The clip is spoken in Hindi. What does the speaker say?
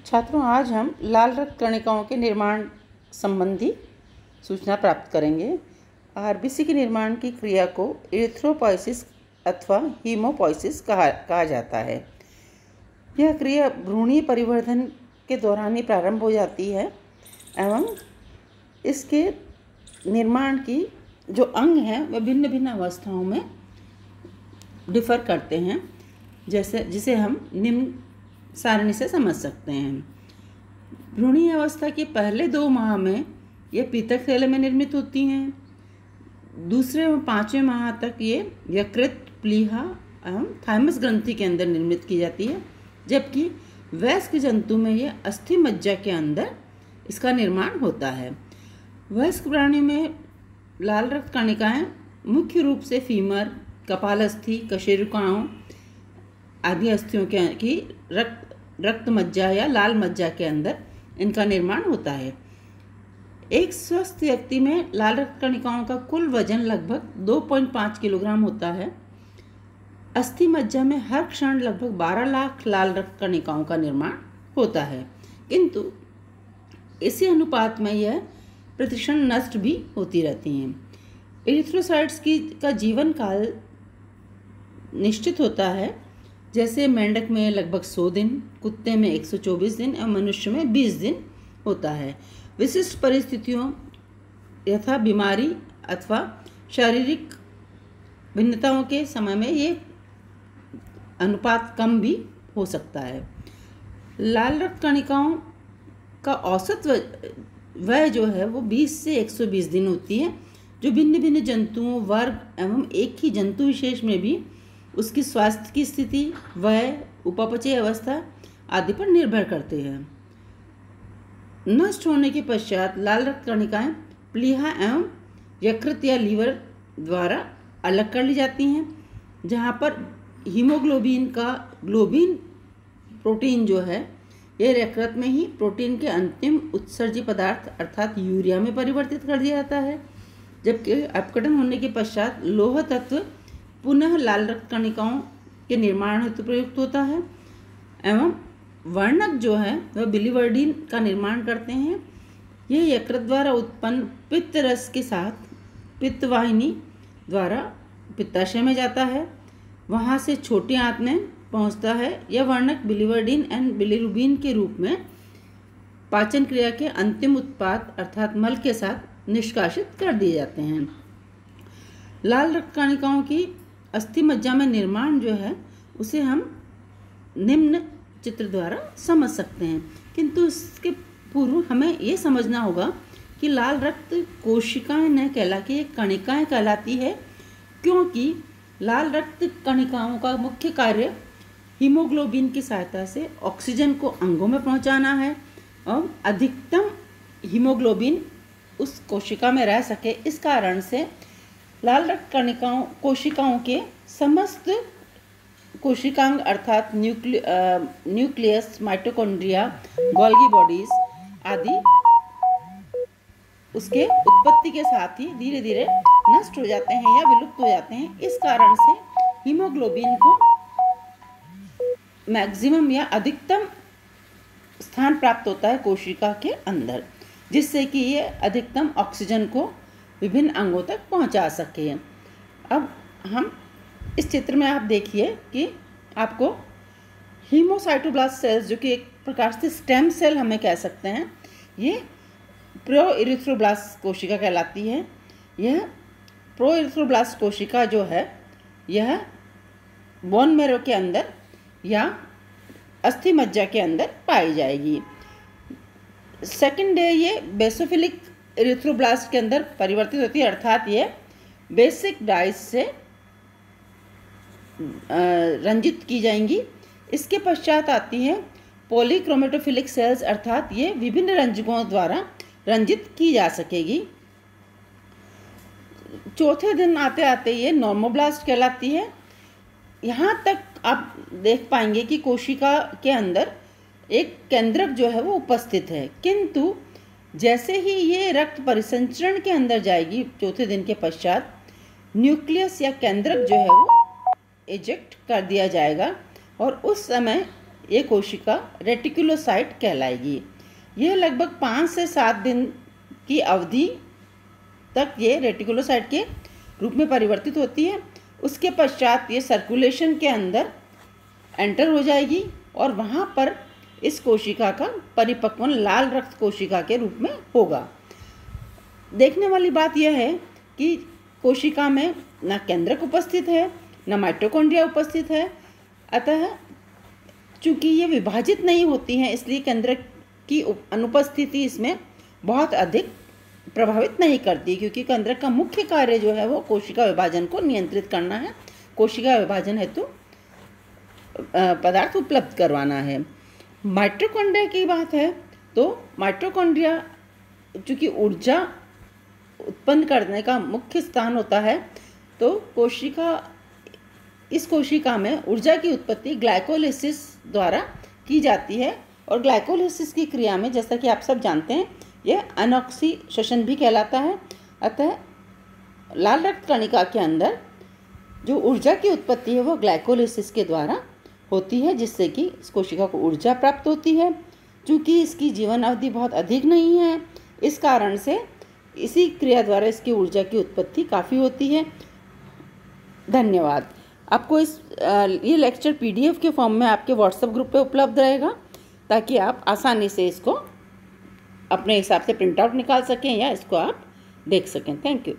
छात्रों, आज हम लाल रक्त कणिकाओं के निर्माण संबंधी सूचना प्राप्त करेंगे। आरबीसी के निर्माण की क्रिया को इरिथ्रोपोइसिस अथवा हीमोपोइसिस कहा जाता है। यह क्रिया भ्रूणीय परिवर्धन के दौरान ही प्रारंभ हो जाती है एवं इसके निर्माण की जो अंग हैं वह भिन्न भिन्न अवस्थाओं में डिफ़र करते हैं, जिसे हम निम्न सारणी से समझ सकते हैं। भ्रूणीय अवस्था के पहले 2 माह में ये पीतक थैले में निर्मित होती हैं। दूसरे व 5वें माह तक ये यकृत, प्लीहा एवं थाइमस ग्रंथि के अंदर निर्मित की जाती है, जबकि वयस्क जंतु में ये अस्थि मज्जा के अंदर इसका निर्माण होता है। वयस्क प्राणियों में लाल रक्त कणिकाएँ मुख्य रूप से फीमर, कपालस्थि, कशेरुकाओं आदि अस्थियों की रक्त मज्जा या लाल मज्जा के अंदर इनका निर्माण होता है। एक स्वस्थ व्यक्ति में लाल रक्त कणिकाओं का कुल वजन लगभग 2.5 किलोग्राम होता है। अस्थि मज्जा में हर क्षण लगभग 12 लाख लाल रक्त कणिकाओं का निर्माण होता है, किंतु इसी अनुपात में यह प्रतिक्षण नष्ट भी होती रहती हैं। एरिथ्रोसाइट्स का जीवन काल निश्चित होता है, जैसे मेंढक में लगभग 100 दिन, कुत्ते में 124 दिन और मनुष्य में 20 दिन होता है। विशिष्ट परिस्थितियों यथा बीमारी अथवा शारीरिक भिन्नताओं के समय में ये अनुपात कम भी हो सकता है। लाल रक्त कणिकाओं का औसत वय जो है वो 20 से 120 दिन होती है, जो भिन्न भिन्न जंतुओं, वर्ग एवं एक ही जंतु विशेष में भी उसकी स्वास्थ्य की स्थिति, वय, उपापचय अवस्था आदि पर निर्भर करते हैं। नष्ट होने के पश्चात लाल रक्त कणिकाएं प्लीहा एवं यकृत या लीवर द्वारा अलग कर ली जाती हैं, जहां पर हीमोग्लोबिन का ग्लोबिन प्रोटीन जो है यह यकृत में ही प्रोटीन के अंतिम उत्सर्जी पदार्थ अर्थात यूरिया में परिवर्तित कर दिया जाता है, जबकि अपघटन होने के पश्चात लौह तत्व पुनः लाल रक्त कणिकाओं के निर्माण हेतु प्रयुक्त होता है एवं वर्णक जो है वह बिलीवर्डिन का निर्माण करते हैं। यह यकृत द्वारा उत्पन्न पित्त रस के साथ पित्तवाहिनी द्वारा पित्ताशय में जाता है, वहाँ से छोटी आंत में पहुँचता है। यह वर्णक बिलीवर्डिन एंड बिलीरुबिन के रूप में पाचन क्रिया के अंतिम उत्पाद अर्थात मल के साथ निष्कासित कर दिए जाते हैं। लाल रक्त कणिकाओं की अस्थि मज्जा में निर्माण जो है उसे हम निम्न चित्र द्वारा समझ सकते हैं, किंतु इसके पूर्व हमें ये समझना होगा कि लाल रक्त कोशिकाएं न कहला के कणिकाएं कहलाती है, क्योंकि लाल रक्त कणिकाओं का मुख्य कार्य हीमोग्लोबिन की सहायता से ऑक्सीजन को अंगों में पहुंचाना है और अधिकतम हीमोग्लोबिन उस कोशिका में रह सके। इस कारण से लाल रक्त कोशिकाओं के समस्त कोशिकांग अर्थात न्यूक्लियस, माइटोकॉन्ड्रिया, गोल्गी बॉडीज आदि उसके उत्पत्ति के साथ ही धीरे धीरे नष्ट हो जाते हैं या विलुप्त हो जाते हैं। इस कारण से हीमोग्लोबिन को मैक्सिमम या अधिकतम स्थान प्राप्त होता है कोशिका के अंदर, जिससे कि ये अधिकतम ऑक्सीजन को विभिन्न अंगों तक पहुंचा सके। अब हम इस चित्र में आप देखिए कि आपको हीमोसाइटोब्लास्ट सेल्स, जो कि एक प्रकार से स्टेम सेल हमें कह सकते हैं, ये प्रो इरिथ्रोब्लास्ट कोशिका कहलाती है। यह प्रो इरिथ्रोब्लास्ट कोशिका जो है यह बोन मैरो के अंदर या अस्थि मज्जा के अंदर पाई जाएगी। सेकंड है ये बेसोफिलिक इरिथ्रोब्लास्ट के अंदर परिवर्तित होती है, अर्थात ये बेसिक डाइस से रंजित की जाएंगी। इसके पश्चात आती है पॉलीक्रोमेटोफिलिक सेल्स, अर्थात ये विभिन्न रंजकों द्वारा रंजित की जा सकेगी। चौथे दिन आते आते ये नॉर्मोब्लास्ट कहलाती है। यहाँ तक आप देख पाएंगे कि कोशिका के अंदर एक केंद्रक जो है वो उपस्थित है, किंतु जैसे ही ये रक्त परिसंचरण के अंदर जाएगी चौथे दिन के पश्चात न्यूक्लियस या केंद्रक जो है वो इजेक्ट कर दिया जाएगा और उस समय ये कोशिका रेटिकुलोसाइट कहलाएगी। यह लगभग 5 से 7 दिन की अवधि तक ये रेटिकुलोसाइट के रूप में परिवर्तित होती है। उसके पश्चात ये सर्कुलेशन के अंदर एंटर हो जाएगी और वहाँ पर इस कोशिका का परिपक्वन लाल रक्त कोशिका के रूप में होगा। देखने वाली बात यह है कि कोशिका में न केंद्रक उपस्थित है न माइटोकॉन्ड्रिया उपस्थित है, अतः चूँकि ये विभाजित नहीं होती हैं इसलिए केंद्रक की अनुपस्थिति इसमें बहुत अधिक प्रभावित नहीं करती, क्योंकि केंद्रक का मुख्य कार्य जो है वो कोशिका विभाजन को नियंत्रित करना है, कोशिका विभाजन हेतु पदार्थ उपलब्ध करवाना है। माइटोकॉन्ड्रिया की बात है तो माइटोकॉन्ड्रिया चूँकि ऊर्जा उत्पन्न करने का मुख्य स्थान होता है, तो इस कोशिका में ऊर्जा की उत्पत्ति ग्लाइकोलिसिस द्वारा की जाती है और ग्लाइकोलिसिस की क्रिया में, जैसा कि आप सब जानते हैं, यह अनऑक्सीशेशन भी कहलाता है। अतः लाल रक्त कणिका के अंदर जो ऊर्जा की उत्पत्ति है वो ग्लाइकोलिसिस के द्वारा होती है, जिससे कि इस कोशिका को ऊर्जा प्राप्त होती है। चूँकि इसकी जीवन अवधि बहुत अधिक नहीं है, इस कारण से इसी क्रिया द्वारा इसकी ऊर्जा की उत्पत्ति काफ़ी होती है। धन्यवाद। आपको ये लेक्चर PDF के फॉर्म में आपके व्हाट्सएप ग्रुप पे उपलब्ध रहेगा, ताकि आप आसानी से इसको अपने हिसाब से प्रिंट आउट निकाल सकें या इसको आप देख सकें। Thank you.